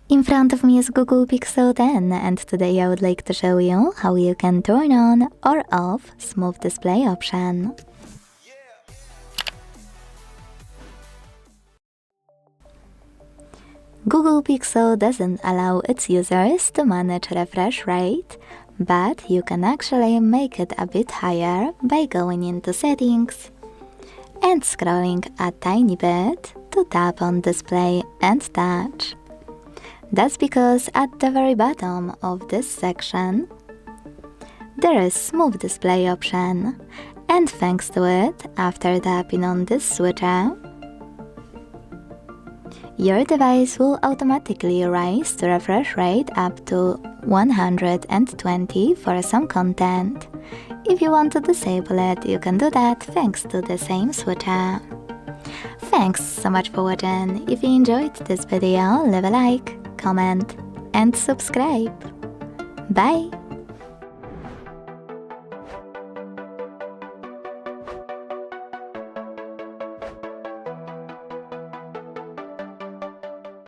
In front of me is Google Pixel 10 and today I would like to show you how you can turn on or off Smooth Display option. Google Pixel doesn't allow its users to manage refresh rate, but you can actually make it a bit higher by going into settings and scrolling a tiny bit to tap on display and touch. That's because at the very bottom of this section, there is Smooth Display option, and thanks to it, after tapping on this switcher, your device will automatically raise the refresh rate up to 120 for some content. If you want to disable it, you can do that thanks to the same switcher. Thanks so much for watching. If you enjoyed this video, leave a like, comment and subscribe. Bye!